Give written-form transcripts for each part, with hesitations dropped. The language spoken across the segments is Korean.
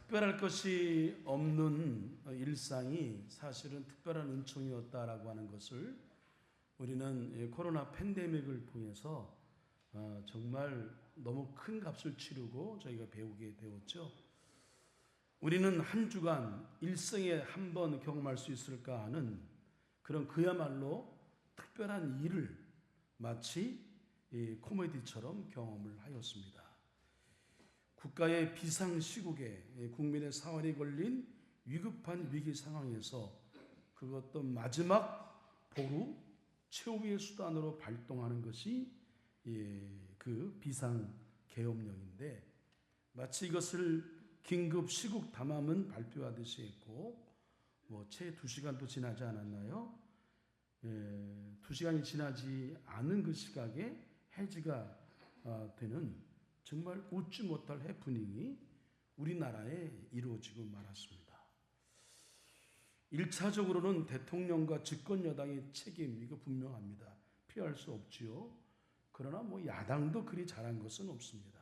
특별할 것이 없는 일상이 사실은 특별한 은총이었다라고 하는 것을 우리는 코로나 팬데믹을 통해서 정말 너무 큰 값을 치르고 저희가 배우게 되었죠. 우리는 한 주간 일생에 한 번 경험할 수 있을까 하는 그런 그야말로 특별한 일을 마치 코미디처럼 경험을 하였습니다. 국가의 비상시국에 국민의 사활이 걸린 위급한 위기 상황에서 그것도 마지막 보루 최후의 수단으로 발동하는 것이 그 비상계엄령인데, 마치 이것을 긴급 시국 담화문 발표하듯이 했고, 채 2시간도 지나지 않았나요? 2시간이 지나지 않은 그 시각에 해지가 되는 정말 웃지 못할 해프닝이 우리나라에 이루어지고 말았습니다. 1차적으로는 대통령과 집권 여당의 책임, 이거 분명합니다. 피할 수 없지요. 그러나 야당도 그리 잘한 것은 없습니다.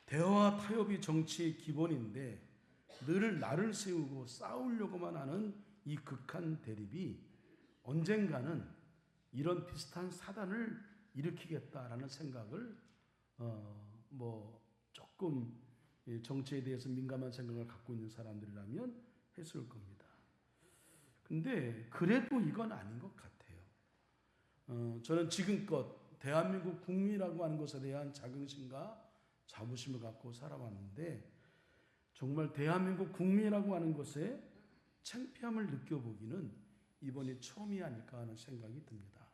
대화와 타협이 정치의 기본인데 늘 나를 세우고 싸우려고만 하는 이 극한 대립이 언젠가는 이런 비슷한 사단을 일으키겠다라는 생각을 조금 정치에 대해서 민감한 생각을 갖고 있는 사람들이라면 했을 겁니다. 근데 그래도 이건 아닌 것 같아요. 저는 지금껏 대한민국 국민이라고 하는 것에 대한 자긍심과 자부심을 갖고 살아왔는데, 정말 대한민국 국민이라고 하는 것에 창피함을 느껴보기는 이번이 처음이 아닐까 하는 생각이 듭니다.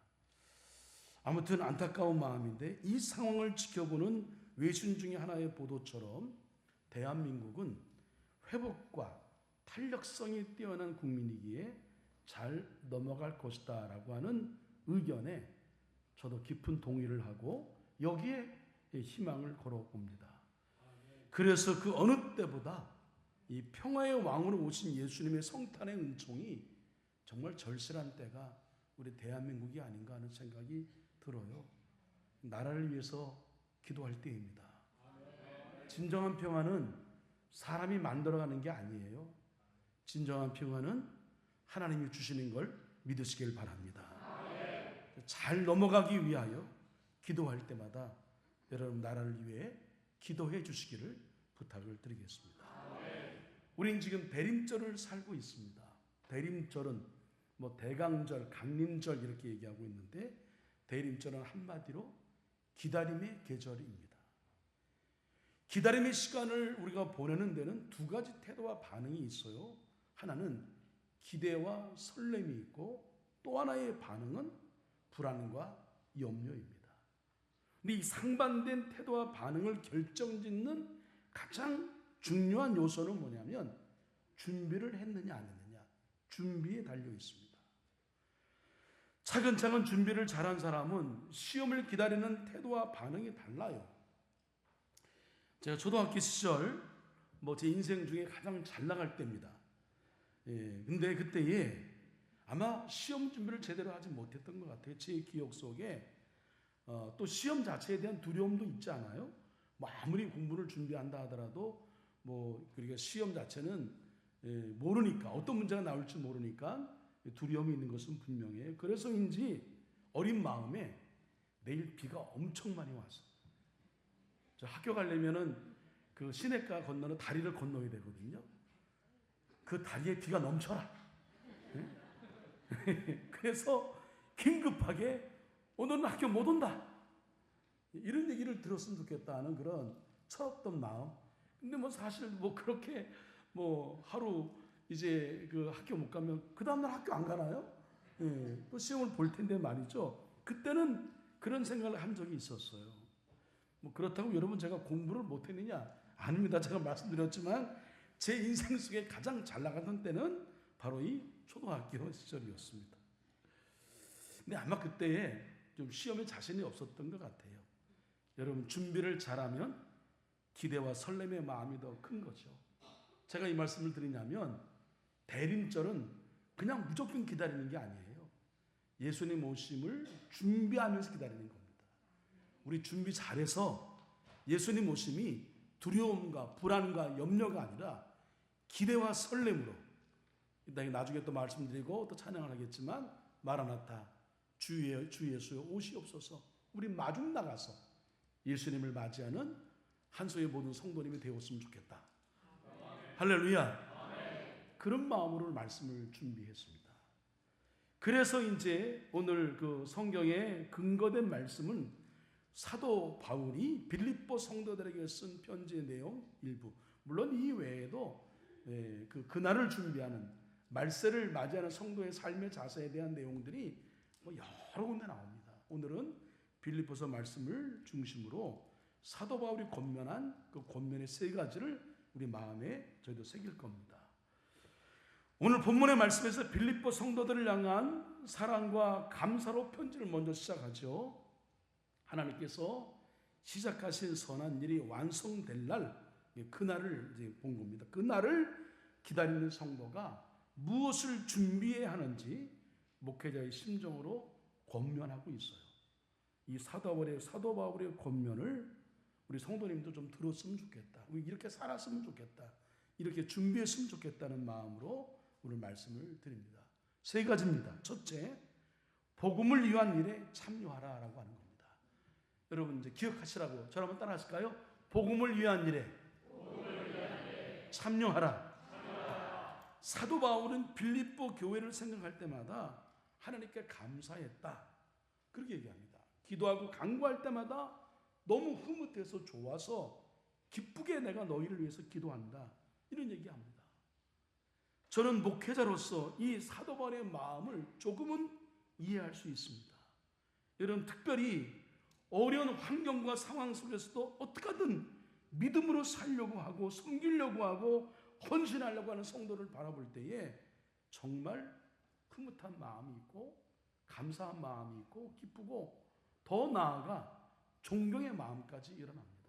아무튼 안타까운 마음인데, 이 상황을 지켜보는 외신 중에 하나의 보도처럼 대한민국은 회복과 탄력성이 뛰어난 국민이기에 잘 넘어갈 것이다 라고 하는 의견에 저도 깊은 동의를 하고 여기에 희망을 걸어봅니다. 그래서 그 어느 때보다 이 평화의 왕으로 오신 예수님의 성탄의 은총이 정말 절실한 때가 우리 대한민국이 아닌가 하는 생각이 들어요. 나라를 위해서 기도할 때입니다. 진정한 평화는 사람이 만들어가는 게 아니에요. 진정한 평화는 하나님이 주시는 걸 믿으시길 바랍니다. 잘 넘어가기 위하여 기도할 때마다 여러분 나라를 위해 기도해 주시기를 부탁을 드리겠습니다. 우린 지금 대림절을 살고 있습니다. 대림절은 대강절, 강림절 이렇게 얘기하고 있는데, 대림절은 한마디로 기다림의 계절입니다. 기다림의 시간을 우리가 보내는 데는 두 가지 태도와 반응이 있어요. 하나는 기대와 설렘이 있고, 또 하나의 반응은 불안과 염려입니다. 근데 이 상반된 태도와 반응을 결정짓는 가장 중요한 요소는 뭐냐면 준비를 했느냐 안 했느냐, 준비에 달려 있습니다. 차근차근 준비를 잘한 사람은 시험을 기다리는 태도와 반응이 달라요. 제가 초등학교 시절 제 인생 중에 가장 잘 나갈 때입니다. 근데 그때에 아마 시험 준비를 제대로 하지 못했던 것 같아요. 제 기억 속에 또 시험 자체에 대한 두려움도 있지 않아요? 아무리 공부를 준비한다 하더라도 그러니까 시험 자체는 모르니까, 어떤 문제가 나올지 모르니까 두려움이 있는 것은 분명해요. 그래서인지 어린 마음에 내일 비가 엄청 많이 와서 저 학교 가려면은 그 시내가 건너는 다리를 건너야 되거든요. 그 다리에 비가 넘쳐라. 그래서 긴급하게 오늘은 학교 못 온다, 이런 얘기를 들었으면 좋겠다는 그런 철없던 마음. 근데 사실 그렇게 하루 이제 그 학교 못 가면 그 다음날 학교 안 가나요? 또 시험을 볼 텐데 말이죠. 그때는 그런 생각을 한 적이 있었어요. 그렇다고 여러분 제가 공부를 못 했느냐? 아닙니다. 제가 말씀드렸지만 제 인생 속에 가장 잘 나가던 때는 바로 이 초등학교 시절이었습니다. 근데 아마 그때에 좀 시험에 자신이 없었던 것 같아요. 여러분 준비를 잘하면 기대와 설렘의 마음이 더 큰 거죠. 제가 이 말씀을 드리냐면 대림절은 그냥 무조건 기다리는 게 아니에요. 예수님 오심을 준비하면서 기다리는 겁니다. 우리 준비 잘해서 예수님 오심이 두려움과 불안과 염려가 아니라 기대와 설렘으로, 나중에 또 말씀드리고 또 찬양을 하겠지만, 마라나타, 주 예수여 오시옵소서, 우리 마중 나가서 예수님을 맞이하는 한소의 모든 성도님이 되었으면 좋겠다. 할렐루야. 그런 마음으로 말씀을 준비했습니다. 그래서 이제 오늘 그 성경에 근거된 말씀은 사도 바울이 빌립보 성도들에게 쓴 편지의 내용 일부, 물론 이 외에도 그날을 준비하는 말세를 맞이하는 성도의 삶의 자세에 대한 내용들이 여러 군데 나옵니다. 오늘은 빌립보서 말씀을 중심으로 사도 바울이 권면한 그 권면의 세 가지를 우리 마음에 저희도 새길 겁니다. 오늘 본문의 말씀에서 빌립보 성도들을 향한 사랑과 감사로 편지를 먼저 시작하죠. 하나님께서 시작하신 선한 일이 완성될 날, 그날을 이제 본 겁니다. 그날을 기다리는 성도가 무엇을 준비해야 하는지 목회자의 심정으로 권면하고 있어요. 이 사도 바울의 권면을 우리 성도님도 좀 들었으면 좋겠다. 우리 이렇게 살았으면 좋겠다. 이렇게 준비했으면 좋겠다는 마음으로 오늘 말씀을 드립니다. 세 가지입니다. 첫째, 복음을 위한 일에 참여하라라고 하는 겁니다. 여러분 이제 기억하시라고 저를 한번 따라 하실까요? 복음을 위한 일에 참여하라. 사도 바울은 빌립보 교회를 생각할 때마다 하나님께 감사했다, 그렇게 얘기합니다. 기도하고 간구할 때마다 너무 흐뭇해서 좋아서 기쁘게 내가 너희를 위해서 기도한다, 이런 얘기합니다. 저는 목회자로서 이 사도 바울의 마음을 조금은 이해할 수 있습니다. 여러분, 특별히 어려운 환경과 상황 속에서도 어떻게든 믿음으로 살려고 하고 섬기려고 하고 헌신하려고 하는 성도를 바라볼 때에 정말 흐뭇한 마음이 있고 감사한 마음이 있고 기쁘고 더 나아가 존경의 마음까지 일어납니다.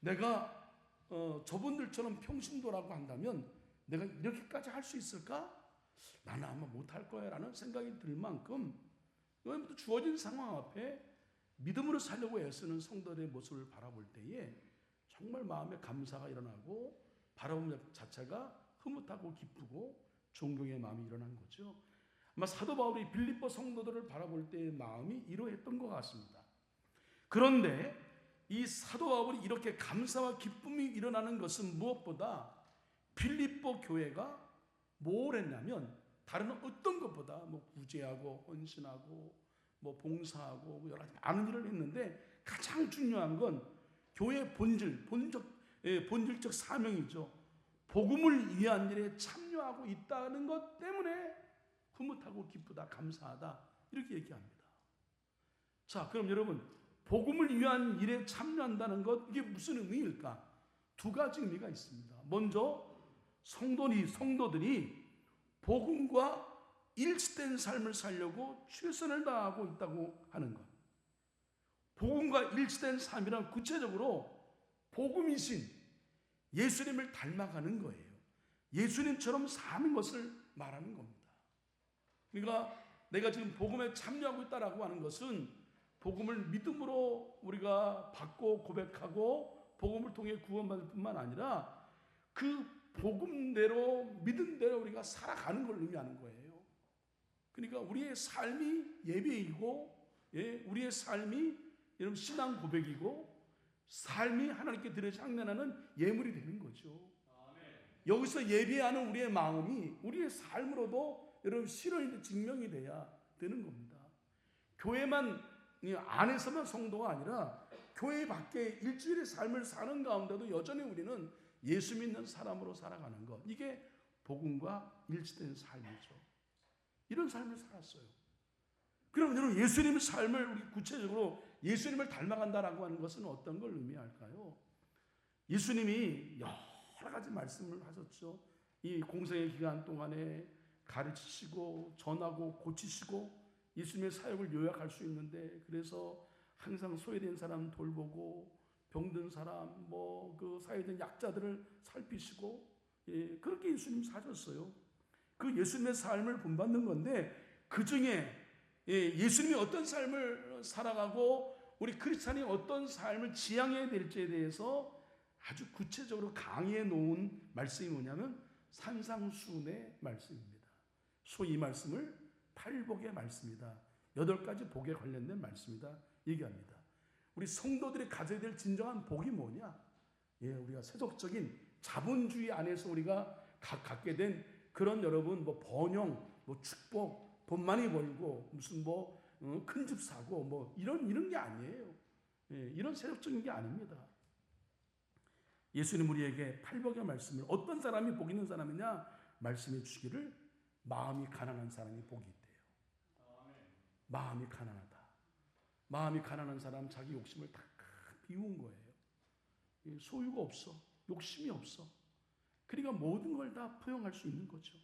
내가 저분들처럼 평신도라고 한다면 내가 이렇게까지 할 수 있을까? 나는 아마 못할 거야 라는 생각이 들 만큼 주어진 상황 앞에 믿음으로 살려고 애쓰는 성도들의 모습을 바라볼 때에 정말 마음에 감사가 일어나고 바라보는 자체가 흐뭇하고 기쁘고 존경의 마음이 일어난 거죠. 아마 사도 바울이 빌립보 성도들을 바라볼 때의 마음이 이러했던 것 같습니다. 그런데 이 사도 바울이 이렇게 감사와 기쁨이 일어나는 것은 무엇보다 빌립보 교회가 뭘 했냐면 다른 어떤 것보다 구제하고 헌신하고 봉사하고 여러 가지 많은 일을 했는데 가장 중요한 건 교회의 본질적 사명이죠. 복음을 위한 일에 참여하고 있다는 것 때문에 흐뭇하고 기쁘다, 감사하다, 이렇게 얘기합니다. 자, 그럼 여러분, 복음을 위한 일에 참여한다는 것, 이게 무슨 의미일까? 두 가지 의미가 있습니다. 먼저 성도들이 복음과 일치된 삶을 살려고 최선을 다하고 있다고 하는 것. 복음과 일치된 삶이란 구체적으로 복음이신 예수님을 닮아가는 거예요. 예수님처럼 사는 것을 말하는 겁니다. 그러니까 내가 지금 복음에 참여하고 있다라고 하는 것은 복음을 믿음으로 우리가 받고 고백하고 복음을 통해 구원받을 뿐만 아니라 그 복음대로 믿음대로 우리가 살아가는 걸 의미하는 거예요. 그러니까 우리의 삶이 예배이고, 우리의 삶이 여러분 신앙 고백이고, 삶이 하나님께 드려 향연하는 예물이 되는 거죠. 여기서 예배하는 우리의 마음이 우리의 삶으로도 여러분 실현이 증명이 돼야 되는 겁니다. 교회만 안에서만 성도가 아니라 교회 밖에 일주일의 삶을 사는 가운데도 여전히 우리는 예수 믿는 사람으로 살아가는 것, 이게 복음과 일치된 삶이죠. 이런 삶을 살았어요. 그럼 여러분, 예수님의 삶을 우리 구체적으로 예수님을 닮아간다라고 하는 것은 어떤 걸 의미할까요? 예수님이 여러 가지 말씀을 하셨죠. 이 공생의 기간 동안에 가르치시고 전하고 고치시고 예수님의 사역을 요약할 수 있는데, 그래서 항상 소외된 사람 돌보고 병든 사람, 그 사회적 약자들을 살피시고, 그렇게 예수님 사셨어요. 그 예수님의 삶을 본받는 건데, 그 중에 예수님이 어떤 삶을 살아가고 우리 크리스찬이 어떤 삶을 지향해야 될지에 대해서 아주 구체적으로 강의해 놓은 말씀이 뭐냐면 산상수훈의 말씀입니다. 소위 이 말씀을 팔복의 말씀이다. 8가지 복에 관련된 말씀이다. 얘기합니다. 우리 성도들이 가져야 될 진정한 복이 뭐냐? 우리가 세속적인 자본주의 안에서 우리가 갖게 된 그런 여러분 번영, 축복, 돈 많이 벌고 무슨 큰 집 사고 이런 게 아니에요. 이런 세속적인 게 아닙니다. 예수님 우리에게 팔복의 말씀을 어떤 사람이 복 있는 사람이냐 말씀해 주시기를 마음이 가난한 사람이 복이 있대요. 마음이 가난하다. 마음이 가난한 사람 자기 욕심을 다 비운 거예요. 소유가 없어. 욕심이 없어. 그러니까 모든 걸 다 포용할 수 있는 거죠.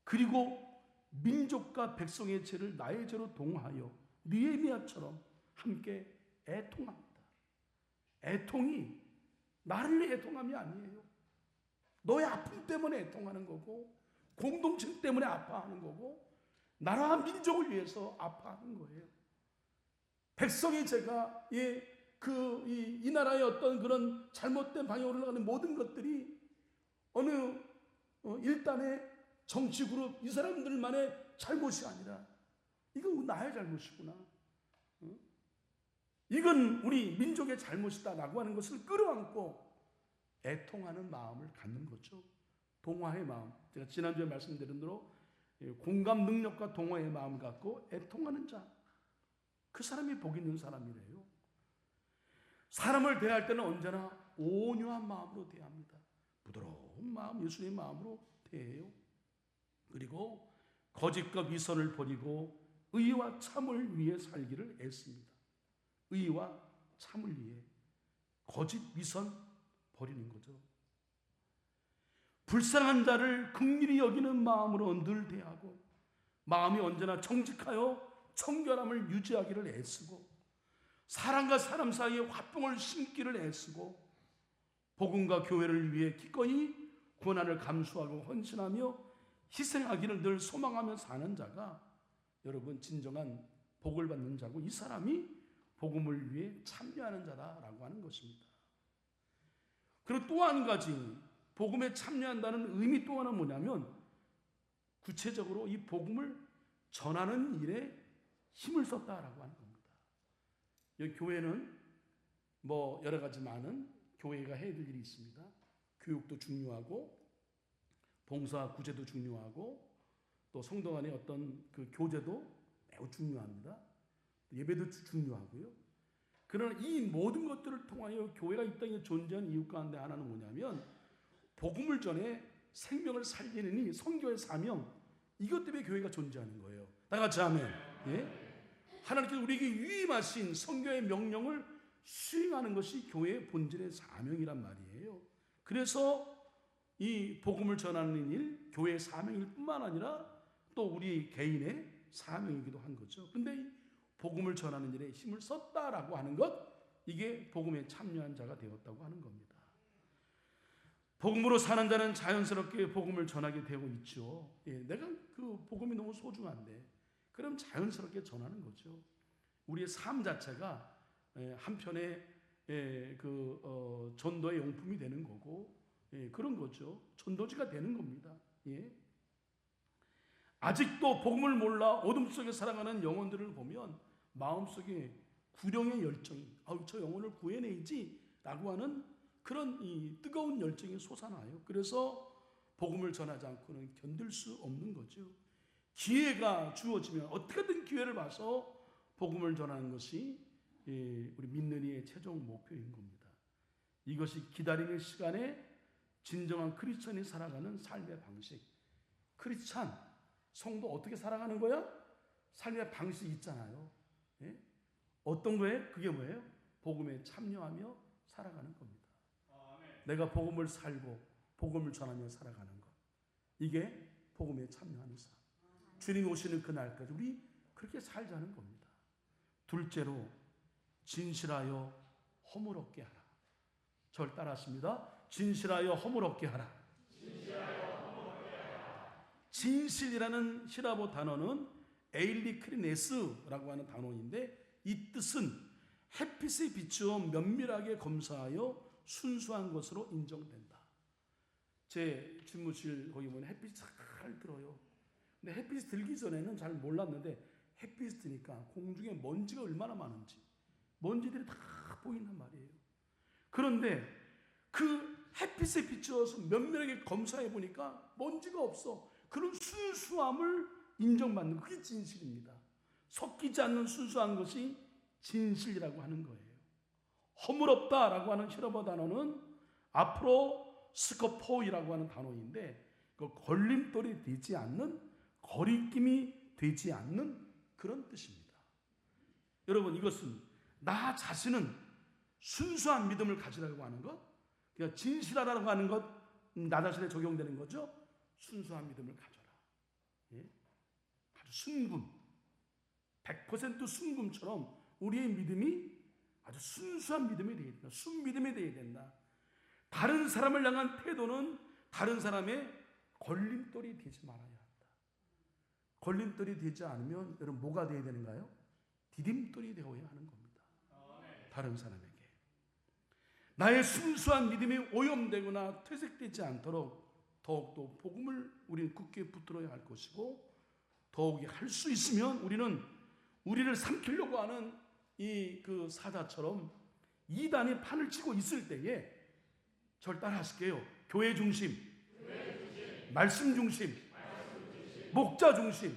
그리고 민족과 백성의 죄를 나의 죄로 동하여 느헤미야처럼 함께 애통합니다. 애통이 나를 애통함이 아니에요. 너의 아픔 때문에 애통하는 거고 공동체 때문에 아파하는 거고 나라와 민족을 위해서 아파하는 거예요. 백성의 죄가 이 나라의 어떤 그런 잘못된 방향으로 흘러가는 모든 것들이 어느 일단의 정치 그룹 이 사람들만의 잘못이 아니라 이건 나의 잘못이구나. 이건 우리 민족의 잘못이다라고 하는 것을 끌어안고 애통하는 마음을 갖는 거죠. 동화의 마음. 제가 지난주에 말씀드린 대로 공감 능력과 동화의 마음 갖고 애통하는 자. 그 사람이 복 있는 사람이래요. 사람을 대할 때는 언제나 온유한 마음으로 대합니다. 부드러운 마음, 예수님의 마음으로 대해요. 그리고 거짓과 위선을 버리고 의와 참을 위해 살기를 애씁니다. 의와 참을 위해 거짓 위선 버리는 거죠. 불쌍한 자를 긍휼히 여기는 마음으로 늘 대하고 마음이 언제나 정직하여 청결함을 유지하기를 애쓰고 사람과 사람 사이에 화평을 심기를 애쓰고 복음과 교회를 위해 기꺼이 고난을 감수하고 헌신하며 희생하기를 늘 소망하며 사는 자가 여러분 진정한 복을 받는 자고 이 사람이 복음을 위해 참여하는 자다라고 하는 것입니다. 그리고 또 한 가지 복음에 참여한다는 의미 또 하나 뭐냐면 구체적으로 이 복음을 전하는 일에 힘을 썼다라고 하는 겁니다. 여기 교회는 여러 가지 많은 교회가 해야 될 일이 있습니다. 교육도 중요하고 봉사 구제도 중요하고 또 성도 간의 어떤 그 교제도 매우 중요합니다. 예배도 중요하고요. 그러나 이 모든 것들을 통하여 교회가 이 땅에 존재하는 이유 가운데 하나는 뭐냐면 복음을 전해 생명을 살리는 이 선교의 사명 이것 때문에 교회가 존재하는 거예요. 다 같이 아멘. 하나님께서 우리에게 위임하신 선교의 명령을 수행하는 것이 교회의 본질의 사명이란 말이에요. 그래서 이 복음을 전하는 일, 교회의 사명일 뿐만 아니라 또 우리 개인의 사명이기도 한 거죠. 그런데 이 복음을 전하는 일에 힘을 썼다라고 하는 것, 이게 복음에 참여한 자가 되었다고 하는 겁니다. 복음으로 사는 자는 자연스럽게 복음을 전하게 되고 있죠. 내가 그 복음이 너무 소중한데 그럼 자연스럽게 전하는 거죠. 우리의 삶 자체가 한편의 전도의 용품이 되는 거고 그런 거죠. 전도지가 되는 겁니다. 아직도 복음을 몰라 어둠 속에 살아가는 영혼들을 보면 마음속에 구령의 열정이 저 영혼을 구해내야지 라고 하는 그런 이 뜨거운 열정이 솟아나요. 그래서 복음을 전하지 않고는 견딜 수 없는 거죠. 기회가 주어지면 어떻게든 기회를 봐서 복음을 전하는 것이 우리 믿는 이의 최종 목표인 겁니다. 이것이 기다리는 시간에 진정한 크리스천이 살아가는 삶의 방식. 크리스천, 성도 어떻게 살아가는 거야? 삶의 방식이 있잖아요. 어떤 거예요? 그게 뭐예요? 복음에 참여하며 살아가는 겁니다. 내가 복음을 살고 복음을 전하며 살아가는 것. 이게 복음에 참여하는 삶. 주님 오시는 그날까지 우리 그렇게 살자는 겁니다. 둘째로 진실하여 허물없게 하라. 저를 따라하십니다. 진실하여 허물없게 하라. 진실이라는 히라보 단어는 에일리크리네스라고 하는 단어인데 이 뜻은 햇빛에 비추어 면밀하게 검사하여 순수한 것으로 인정된다. 제 집무실 거기 보면 햇빛이 잘 들어요. 근데 햇빛이 들기 전에는 잘 몰랐는데 햇빛이 드니까 공중에 먼지가 얼마나 많은지 먼지들이 다 보인단 말이에요. 그런데 그 햇빛에 비추어서 면밀하게 검사해 보니까 먼지가 없어. 그런 순수함을 인정받는 그게 진실입니다. 섞이지 않는 순수한 것이 진실이라고 하는 거예요. 허물없다라고 하는 히브리어 단어는 앞으로 스코포이라고 하는 단어인데 그 걸림돌이 되지 않는, 거리낌이 되지 않는 그런 뜻입니다. 여러분, 이것은 나 자신은 순수한 믿음을 가지라고 하는 것, 그러니까 진실하라고 하는 것, 나 자신에 적용되는 거죠. 순수한 믿음을 가져라. 예? 아주 순금, 100% 순금처럼 우리의 믿음이 아주 순수한 믿음이 되어야 된다. 순믿음이 되어야 된다. 다른 사람을 향한 태도는 다른 사람의 걸림돌이 되지 말아야 한다. 걸림돌이 되지 않으면 여러분 뭐가 되어야 되는가요? 디딤돌이 되어야 하는 겁니다. 다른 사람에게. 나의 순수한 믿음이 오염되거나 퇴색되지 않도록 더욱더 복음을 우리는 굳게 붙들어야 할 것이고, 더욱이 할 수 있으면 우리는 우리를 삼키려고 하는 이 그 사자처럼 이단이 판을 치고 있을 때에 저를 따라 하실게요. 교회 중심, 말씀 중심, 목자 중심.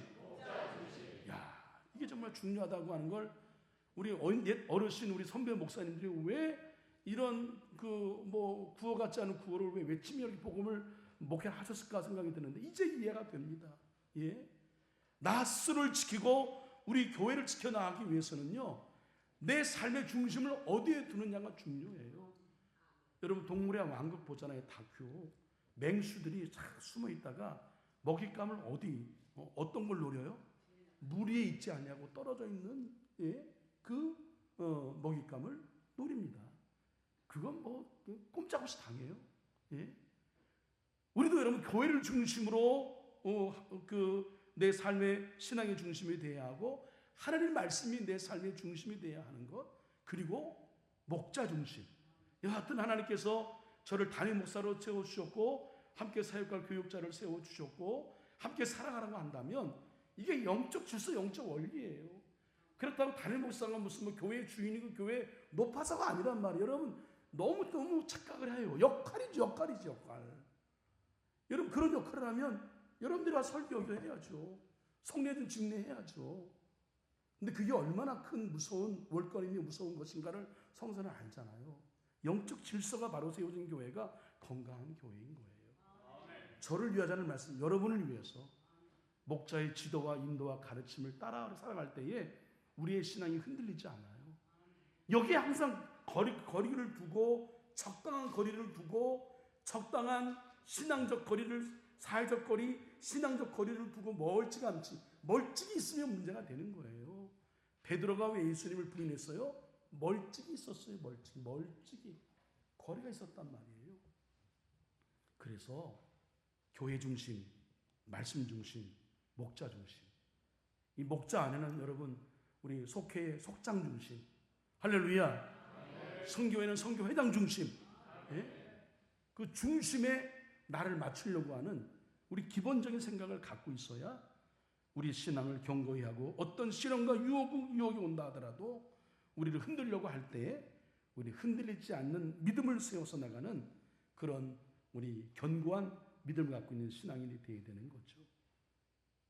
야, 이게 정말 중요하다고 하는 걸 우리 옛 어르신, 우리 선배 목사님들이 왜 이런 그 뭐 구호 같지 않은 구호를 왜 외치며 이렇게 복음을 목회하셨을까 생각이 드는데 이제 이해가 됩니다. 예, 나 스스로를 지키고 우리 교회를 지켜나가기 위해서는요, 내 삶의 중심을 어디에 두느냐가 중요해요. 여러분, 동물의 왕국 보잖아요. 다큐. 맹수들이 잘 숨어 있다가 먹잇감을 어떤 걸 노려요? 물 위에 있지 않냐고 떨어져 있는 먹잇감을 노립니다. 그건 뭐 꼼짝없이 당해요. 예? 우리도 여러분 교회를 중심으로 내 삶의 신앙의 중심이 되어야 하고, 하나님 말씀이 내 삶의 중심이 되어야 하는 것, 그리고 목자 중심. 여하튼 하나님께서 저를 담임 목사로 세워주셨고 함께 사역할 교육자를 세워주셨고 함께 살아가라고 한다면 이게 영적 질서, 영적 원리예요. 그렇다고 담임 목사가 무슨 뭐 교회 주인이고 교회 높아서가 아니란 말이에요. 여러분, 너무 착각을 해요. 역할. 여러분, 그런 역할을 하면 여러분들이 와서 설교도 해야죠. 성례든 집례해야죠. 근데 그게 얼마나 큰 무서운 월권이며 무서운 것인가를 성서는 알잖아요. 영적 질서가 바로 세워진 교회가 건강한 교회인 거예요. 저를 위하자는 말씀, 여러분을 위해서 목자의 지도와 인도와 가르침을 따라 살아갈 때에 우리의 신앙이 흔들리지 않아요. 여기에 항상 거리를 두고, 적당한 거리를 두고, 적당한 신앙적 거리를, 사회적 거리, 신앙적 거리를 두고 멀찍이 있으면 문제가 되는 거예요. 베드로가 왜 예수님을 부인했어요? 멀찍이 있었어요. 멀찍이 거리가 있었단 말이에요. 그래서 교회 중심, 말씀 중심, 목자 중심. 이 목자 안에는 여러분 우리 속회의 속장 중심, 할렐루야. 선교회는 선교회장 중심. 예? 그 중심에 나를 맞추려고 하는 우리 기본적인 생각을 갖고 있어야 우리 신앙을 견고히 하고, 어떤 시련과 유혹이 온다 하더라도 우리를 흔들려고 할 때에 우리 흔들리지 않는 믿음을 세워서 나가는 그런 우리 견고한 믿음을 갖고 있는 신앙인이 되어야 되는 거죠.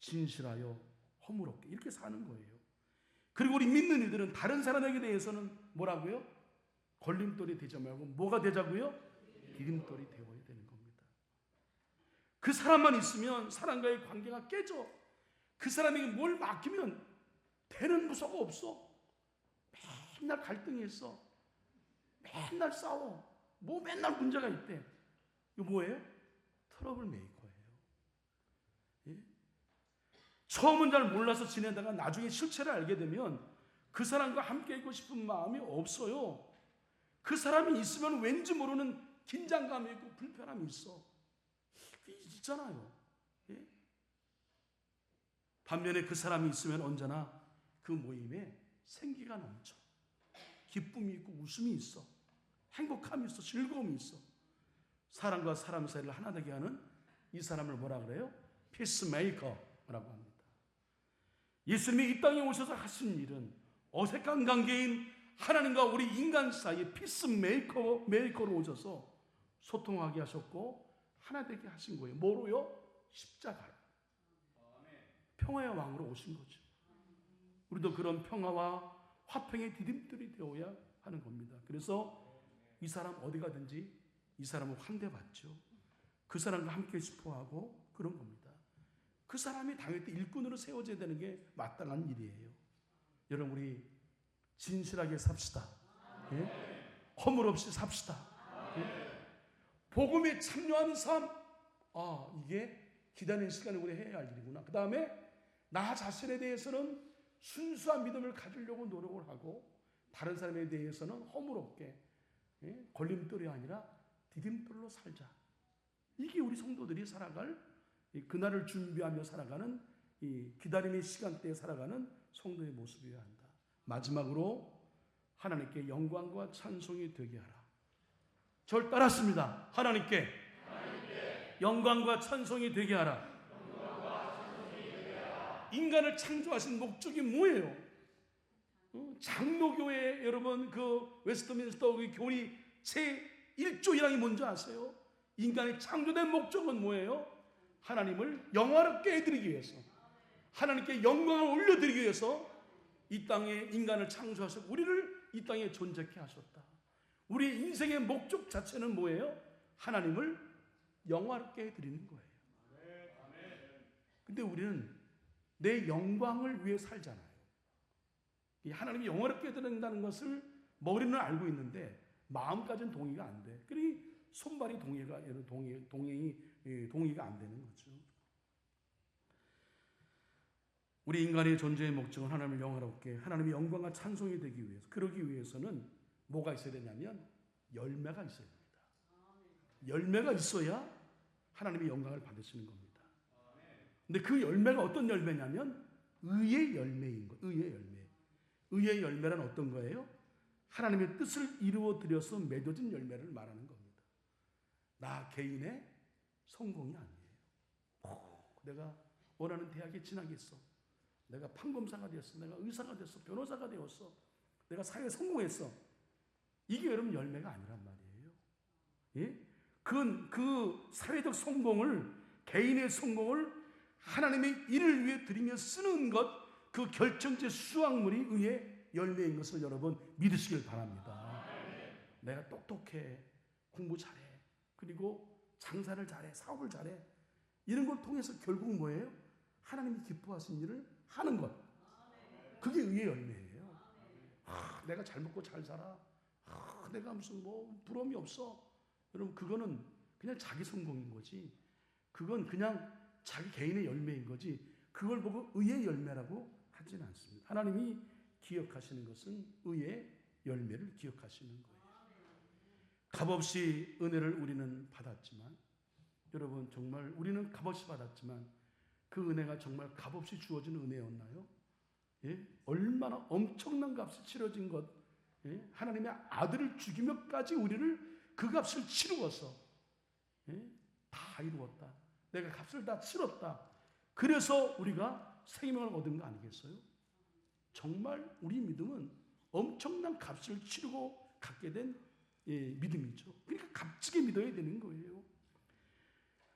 진실하여 허물없게 이렇게 사는 거예요. 그리고 우리 믿는 이들은 다른 사람에게 대해서는 뭐라고요? 걸림돌이 되지 말고 뭐가 되자고요? 디딤돌이 되어야 되는 겁니다. 그 사람만 있으면 사람과의 관계가 깨져. 그 사람에게 뭘 맡기면 되는 부서가 없어. 맨날 갈등이 있어. 맨날 싸워. 맨날 문제가 있대. 이거 뭐예요? 트러블 메이커예요. 예? 처음은 잘 몰라서 지내다가 나중에 실체를 알게 되면 그 사람과 함께 있고 싶은 마음이 없어요. 그 사람이 있으면 왠지 모르는 긴장감이 있고 불편함이 있어. 있잖아요. 예? 반면에 그 사람이 있으면 언제나 그 모임에 생기가 넘쳐. 기쁨이 있고 웃음이 있어. 행복함이 있어. 즐거움이 있어. 사람과 사람 사이를 하나 되게 하는 이 사람을 뭐라 그래요? 피스메이커라고 합니다. 예수님이 이 땅에 오셔서 하신 일은 어색한 관계인 하나님과 우리 인간 사이에 피스메이커로 오셔서 소통하게 하셨고 하나 되게 하신 거예요. 뭐로요? 십자가로. 평화의 왕으로 오신 거죠. 우리도 그런 평화와 화평의 디딤돌이 되어야 하는 겁니다. 그래서 이 사람 어디 가든지 이 사람을 환대받죠. 그 사람과 함께 싶어하고 그런 겁니다. 그 사람이 당연히 일꾼으로 세워져야 되는 게 마땅한 일이에요. 여러분 우리 진실하게 삽시다. 예? 허물 없이 삽시다. 예? 복음에 참여하는 삶, 이게 기다리는 시간을 우리 해야 할 일이구나. 그 다음에 나 자신에 대해서는 순수한 믿음을 가지려고 노력을 하고 다른 사람에 대해서는 허물없게 걸림돌이 아니라 디딤돌로 살자. 이게 우리 성도들이 살아갈 그날을 준비하며 살아가는 이 기다림의 시간대에 살아가는 성도의 모습이어야 한다. 마지막으로 하나님께 영광과 찬송이 되게 하라. 절 따랐습니다. 하나님께 영광과 찬송이 되게 하라. 인간을 창조하신 목적이 뭐예요? 장로교회 여러분 그 웨스트민스터 교리 제 1조 1항이 뭔지 아세요? 인간이 창조된 목적은 뭐예요? 하나님을 영화롭게 해드리기 위해서, 하나님께 영광을 올려드리기 위해서 이 땅에 인간을 창조하셔서 우리를 이 땅에 존재케 하셨다. 우리 인생의 목적 자체는 뭐예요? 하나님을 영화롭게 해드리는 거예요. 근데 우리는 내 영광을 위해 살잖아요. 하나님이 영화롭게 해드린다는 것을 머리는 알고 있는데 마음까지는 동의가 안 돼. 그러니 손발이 동의가 안 되는 거죠. 우리 인간의 존재의 목적은 하나님을 영화롭게, 하나님의 영광과 찬송이 되기 위해서, 그러기 위해서는 뭐가 있어야 되냐면 열매가 있어야 됩니다. 열매가 있어야 하나님의 영광을 받으시는 겁니다. 근데 그 열매가 어떤 열매냐면 의의 열매인 거예요. 의의 열매. 의의 열매란 어떤 거예요? 하나님의 뜻을 이루어 드려서 맺어진 열매를 말하는 겁니다. 나 개인의 성공이 아니에요. 내가 원하는 대학에 진학했어. 내가 판검사가 되었어. 내가 의사가 됐어. 변호사가 되었어. 내가 사회에 성공했어. 이게 여러분 열매가 아니란 말이에요. 예? 그 사회적 성공을, 개인의 성공을 하나님의 일을 위해 드리며 쓰는 것, 그 결정체 수확물이 의의 열매인 것을 여러분 믿으시길 바랍니다. 내가 똑똑해, 공부 잘해, 그리고 장사를 잘해, 사업을 잘해, 이런 걸 통해서 결국 뭐예요? 하나님이 기뻐하신 일을 하는 것. 그게 의의 열매예요. 내가 잘 먹고 잘 살아. 내가 무슨 부러움이 없어. 여러분 그거는 그냥 자기 성공인 거지. 그건 그냥 자기 개인의 열매인 거지. 그걸 보고 의의 열매라고 하지는 않습니다. 하나님이 기억하시는 것은 의의 열매를 기억하시는 거예요. 값없이 은혜를 우리는 받았지만, 여러분 정말 우리는 값없이 받았지만 그 은혜가 정말 값없이 주어진 은혜였나요? 예? 얼마나 엄청난 값이 치러진 것, 예? 하나님의 아들을 죽이며까지 우리를 그 값을 치루어서, 예? 다 이루었다. 내가 값을 다 치렀다. 그래서 우리가 생명을 얻은 거 아니겠어요? 정말 우리 믿음은 엄청난 값을 치르고 갖게 된 믿음이죠. 그러니까 값지게 믿어야 되는 거예요.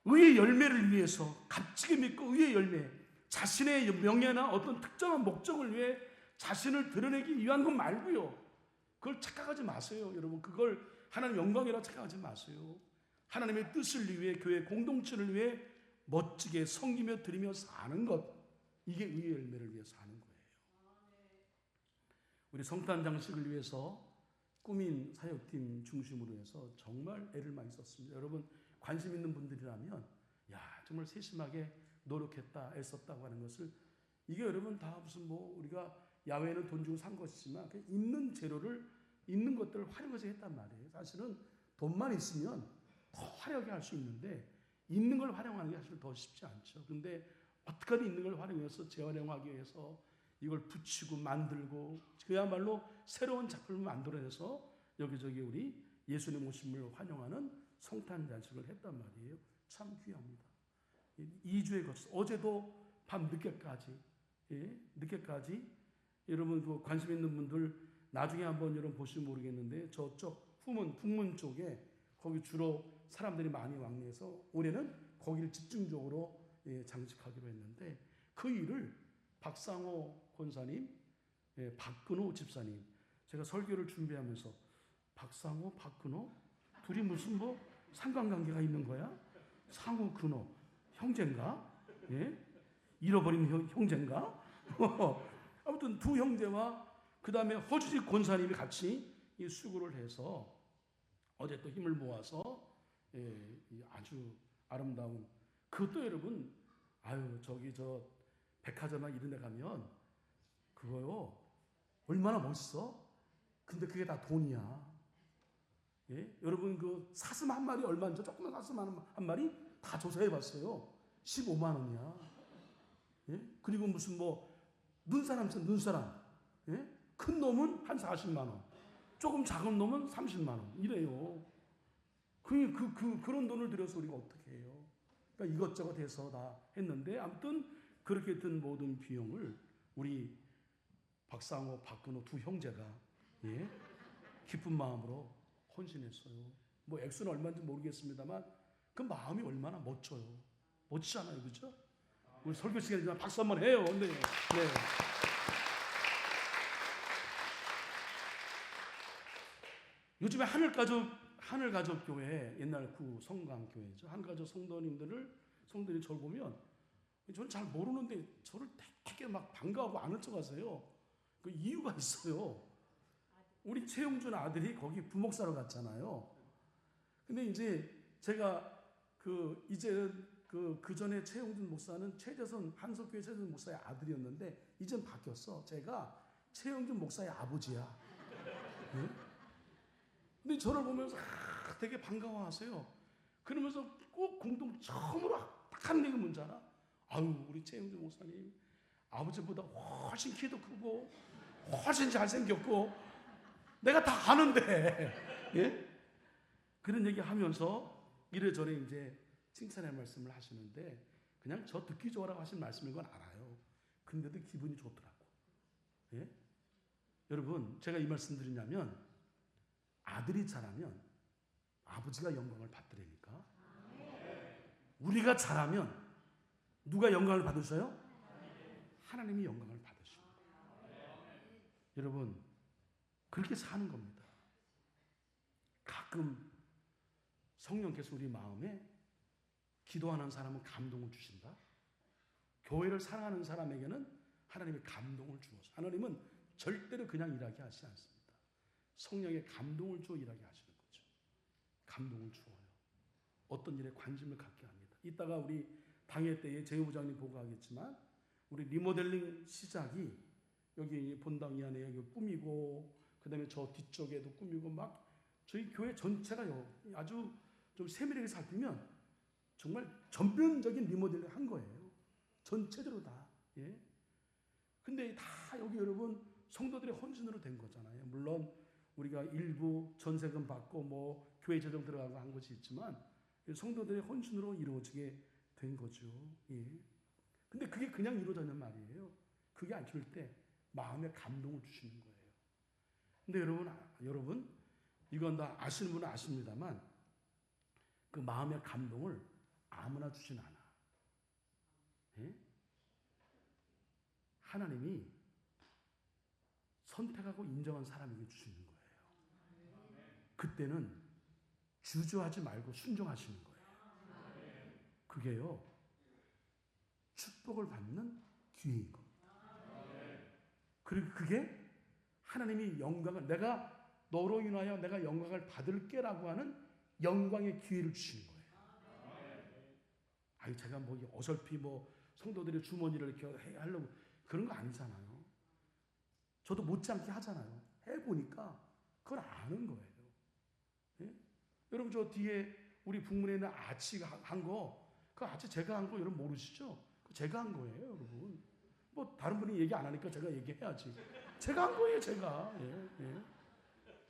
의의 열매를 위해서 값지게 믿고 의의 열매, 자신의 명예나 어떤 특정한 목적을 위해 자신을 드러내기 위한 것 말고요. 그걸 착각하지 마세요. 여러분 그걸 하나님 영광이라고 착각하지 마세요. 하나님의 뜻을 위해, 교회 공동체를 위해 멋지게 섬기며 드리며 사는 것, 이게 의의 열매를 위해 사는 거예요. 우리 성탄 장식을 위해서 꾸민 사역팀 중심으로 해서 정말 애를 많이 썼습니다. 여러분 관심 있는 분들이라면 정말 세심하게 노력했다, 애썼다고 하는 것을, 이게 여러분 다 무슨 우리가 야외에는 돈 주고 산 것이지만 그냥 있는 재료를, 있는 것들을 활용해서 했단 말이에요. 사실은 돈만 있으면 더 화려하게 할 수 있는데 있는 걸 활용하는 게 사실 더 쉽지 않죠. 그런데 어떻게든 있는 걸 활용해서 재활용하기 위해서 이걸 붙이고 만들고 그야말로 새로운 작품을 만들어내서 여기저기 우리 예수님 오심을 환영하는 성탄잔치를 했단 말이에요. 참 귀합니다. 2주에 걸쳐서 어제도 밤 늦게까지, 늦게까지 여러분 그 관심 있는 분들 나중에 한번 여러분 보시면 모르겠는데 저쪽 후문 북문 쪽에 거기 주로 사람들이 많이 왕래해서 올해는 거기를 집중적으로 장식하기로 했는데 그 일을 박상호 권사님, 박근호 집사님, 제가 설교를 준비하면서 박상호, 박근호 둘이 무슨 뭐 상관관계가 있는 거야? 상호, 근호 형제인가? 잃어버린 형제인가? 아무튼 두 형제와 그 다음에 허주직 권사님이 같이 이 수고를 해서 어제 또 힘을 모아서 아주 아름다운 그것도 여러분 저기 저 백화점이나 이런 데 가면 그거요 얼마나 멋있어? 근데 그게 다 돈이야. 여러분 그 사슴 한 마리 얼마인지 조그만 사슴 한 마리 다 조사해 봤어요. 15만 원이야. 그리고 무슨 뭐 눈사람 있어 눈사람. 큰 놈은 한 40만 원. 조금 작은 놈은 30만 원. 이래요. 그런 돈을 들여서 우리가 어떻게 해요? 그러니까 이것저것 해서 다 했는데 아무튼 그렇게 든 모든 비용을 우리 박상호, 박근호 두 형제가 기쁜 마음으로 헌신했어요. 뭐 액수는 얼마인지 모르겠습니다만 그 마음이 얼마나 멋져요. 멋지잖아요, 그렇죠? 우리 설교 시간이지만 박수 한번 해요. 네. 요즘에 하늘가족교회 옛날 그 성강교회죠. 하늘가족 성도님들이 저를 보면 저는 잘 모르는데 저를 되게 막 반가워하고 아는 척하세요. 그 이유가 있어요. 우리 최용준 아들이 거기 부목사로 갔잖아요. 근데 이제 제가 그 전에 최용준 목사는 한석교회 최재선 목사의 아들이었는데 이젠 바뀌었어. 제가 최용준 목사의 아버지야. 근데 저를 보면서 되게 반가워하세요. 그러면서 꼭 공동 처음으로 딱 하는 얘기 뭔지 알아? 우리 최영준 목사님 아버지보다 훨씬 키도 크고 훨씬 잘생겼고 내가 다 아는데 그런 얘기 하면서 이래저래 이제 칭찬의 말씀을 하시는데 그냥 저 듣기 좋아라고 하신 말씀인 건 알아요. 근데도 기분이 좋더라고. 여러분 제가 이 말씀 드리냐면 아들이 잘하면 아버지가 영광을 받으려니까. 우리가 잘하면 누가 영광을 받으셔요? 하나님이 영광을 받으십니다. 여러분 그렇게 사는 겁니다. 가끔 성령께서 우리 마음에 기도하는 사람은 감동을 주신다. 교회를 사랑하는 사람에게는 하나님이 감동을 주어서 하나님은 절대로 그냥 일하게 하시지 않습니다. 성령의 감동을 주어 일하게 하시는 거죠. 감동을 주어요. 어떤 일에 관심을 갖게 합니다. 이따가 우리 당회 때에 제휴부장님 보고하겠지만 우리 리모델링 시작이 여기 본당 이 안에 여기 꾸미고 그다음에 저 뒤쪽에도 꾸미고 막 저희 교회 전체가요 아주 좀 세밀하게 살피면 정말 전면적인 리모델링 한 거예요. 전체적으로 다. 근데 다 여기 여러분 성도들의 헌신으로 된 거잖아요. 물론 우리가 일부 전세금 받고 뭐 교회 재정 들어가고 한 것이 있지만 성도들의 헌신으로 이루어지게 된 거죠. 근데 그게 그냥 이루어지는 말이에요. 그게 안 줄 때 마음에 감동을 주시는 거예요. 근데 여러분 이건 다 아시는 분은 아십니다만 그 마음의 감동을 아무나 주진 않아. 하나님이 선택하고 인정한 사람에게 주시는 거예요. 그때는 주저하지 말고 순종하시는 거예요. 그게요 축복을 받는 기회인 겁니다. 그리고 그게 하나님이 영광을 내가 너로 인하여 내가 영광을 받을게라고 하는 영광의 기회를 주시는 거예요. 제가 뭐 어설피 뭐 성도들의 주머니를 이렇게 하려고 그런 거 아니잖아요. 저도 못지않게 하잖아요. 해보니까 그걸 아는 거예요. 여러분 저 뒤에 우리 북문에 있는 아치가 한 거, 그 아치 제가 한 거 여러분 모르시죠? 제가 한 거예요, 여러분. 뭐 다른 분이 얘기 안 하니까 제가 얘기해야지. 제가 한 거예요, 제가. 예, 예.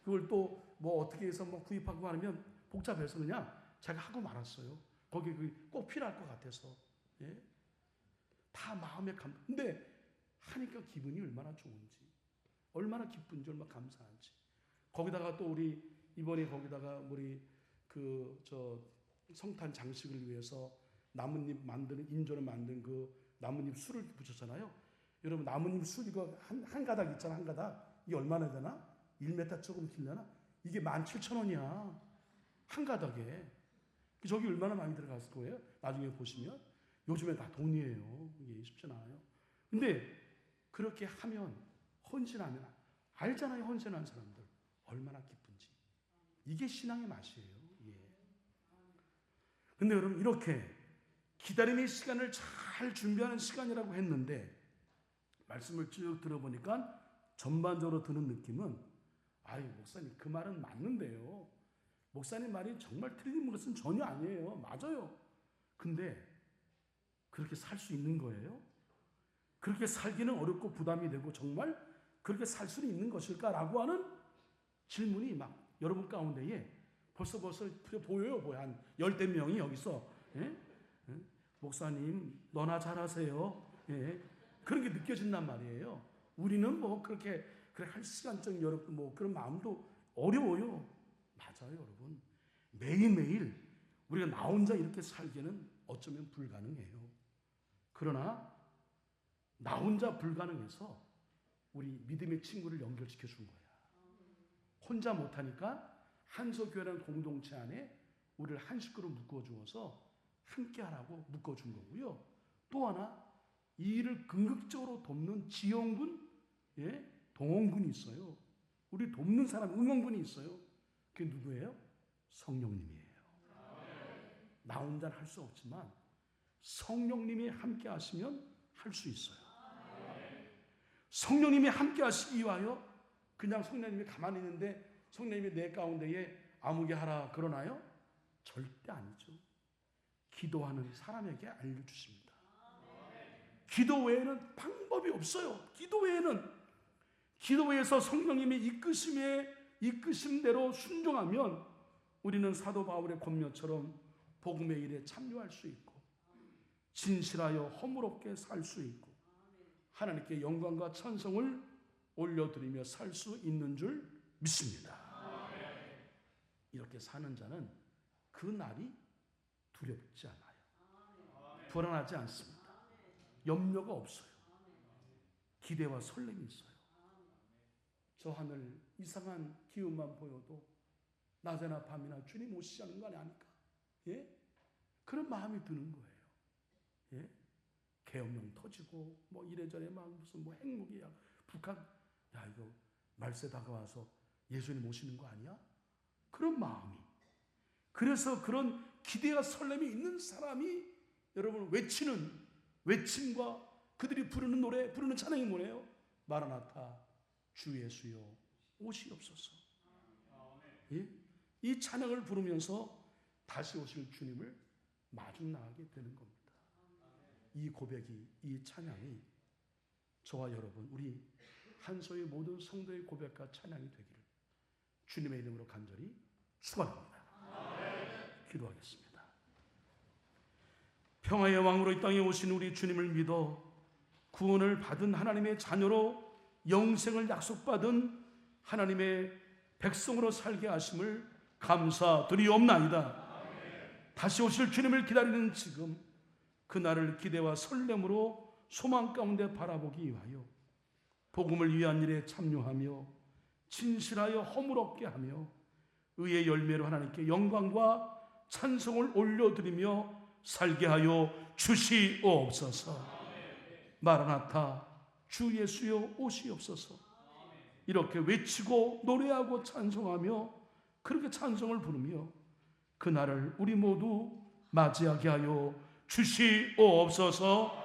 그걸 또 뭐 어떻게 해서 뭐 구입하고 하면 복잡해서 그냥 제가 하고 말았어요. 거기 꼭 필요할 것 같아서. 예? 다 마음에 근데 하니까 기분이 얼마나 좋은지, 얼마나 기쁜지, 얼마나 감사한지. 거기다가 또 우리 이번에 거기다가 우리 성탄 장식을 위해서 나뭇잎 만드는 인조를 만든 그 나뭇잎 술을 붙였잖아요. 여러분 나뭇잎 술 이거 한 가닥 있잖아. 한 가닥 이게 얼마나 되나? 1m 조금 길려나? 이게 17,000원이야 한 가닥에. 저기 얼마나 많이 들어갔을 거예요. 나중에 보시면 요즘에 다 돈이에요. 이게 쉽지 않아요. 근데 그렇게 하면, 헌신하면, 알잖아요. 헌신한 사람들 얼마나 기쁜지. 이게 신앙의 맛이에요. 예. 근데 여러분 이렇게 기다림의 시간을 잘 준비하는 시간이라고 했는데 말씀을 쭉 들어보니까 전반적으로 드는 느낌은, 아유 목사님 그 말은 맞는데요. 목사님 말이 정말 틀린 것은 전혀 아니에요. 맞아요. 근데 그렇게 살 수 있는 거예요? 그렇게 살기는 어렵고 부담이 되고 정말 그렇게 살 수는 있는 것일까라고 하는 질문이 막 여러분 가운데에 벌써 보여요. 한 10대 명이 여기서 예? 예? 목사님 너나 잘하세요. 예? 그런 게 느껴진단 말이에요. 우리는 뭐 그렇게 할 시간적 여력 뭐 그런 마음도 어려워요. 맞아요, 여러분. 매일매일 우리가 나 혼자 이렇게 살기는 어쩌면 불가능해요. 그러나 나 혼자 불가능해서 우리 믿음의 친구를 연결시켜 준 거야. 혼자 못하니까 한석교회라는 공동체 안에 우리를 한 식구로 묶어주어서 함께 하라고 묶어준 거고요. 또 하나 이 일을 긍극적으로 돕는 지원군, 예? 동원군이 있어요. 우리 돕는 사람, 응원군이 있어요. 그게 누구예요? 성령님이에요. 나 혼자는 할 수 없지만 성령님이 함께 하시면 할 수 있어요. 성령님이 함께 하시기 위하여 그냥 성령님이 가만히 있는데 성령님이 내 가운데에 아무개 하라 그러나요? 절대 아니죠. 기도하는 사람에게 알려주십니다. 기도 외에는 방법이 없어요. 기도 외에서 성령님의 이끄심대로 순종하면 우리는 사도 바울의 권면처럼 복음의 일에 참여할 수 있고 진실하여 허물없게 살 수 있고 하나님께 영광과 찬송을 올려드리며 살 수 있는 줄 믿습니다. 이렇게 사는 자는 그 날이 두렵지 않아요. 불안하지 않습니다. 염려가 없어요. 기대와 설렘이 있어요. 저 하늘 이상한 기운만 보여도 낮이나 밤이나 주님 오시자는 거 아닙니까? 예? 그런 마음이 드는 거예요. 예? 계엄령 터지고 뭐 이래저래 막 무슨 뭐 핵무기야 북한 야 이거 말세 다가와서 예수님 오시는 거 아니야? 그런 마음이. 그래서 그런 기대와 설렘이 있는 사람이 여러분 외치는 외침과 그들이 부르는 노래, 부르는 찬양이 뭐예요? 마라나타 주 예수여 오시옵소서. 예? 이 찬양을 부르면서 다시 오실 주님을 마주 나가게 되는 겁니다. 이 고백이, 이 찬양이 저와 여러분 우리 한소의 모든 성도의 고백과 찬양이 되기를 주님의 이름으로 간절히 축원합니다. 기도하겠습니다. 평화의 왕으로 이 땅에 오신 우리 주님을 믿어 구원을 받은 하나님의 자녀로 영생을 약속받은 하나님의 백성으로 살게 하심을 감사드리옵나이다. 다시 오실 주님을 기다리는 지금 그날을 기대와 설렘으로 소망 가운데 바라보기 위하여 복음을 위한 일에 참여하며 진실하여 허물없게 하며 의의 열매로 하나님께 영광과 찬송을 올려드리며 살게 하여 주시옵소서. 마라나타 주 예수여 오시옵소서. 이렇게 외치고 노래하고 찬송하며 그렇게 찬송을 부르며 그날을 우리 모두 맞이하게 하여 주시옵소서.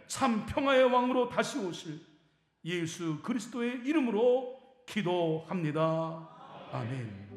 참 평화의 왕으로 다시 오실 예수 그리스도의 이름으로 기도합니다. 아멘.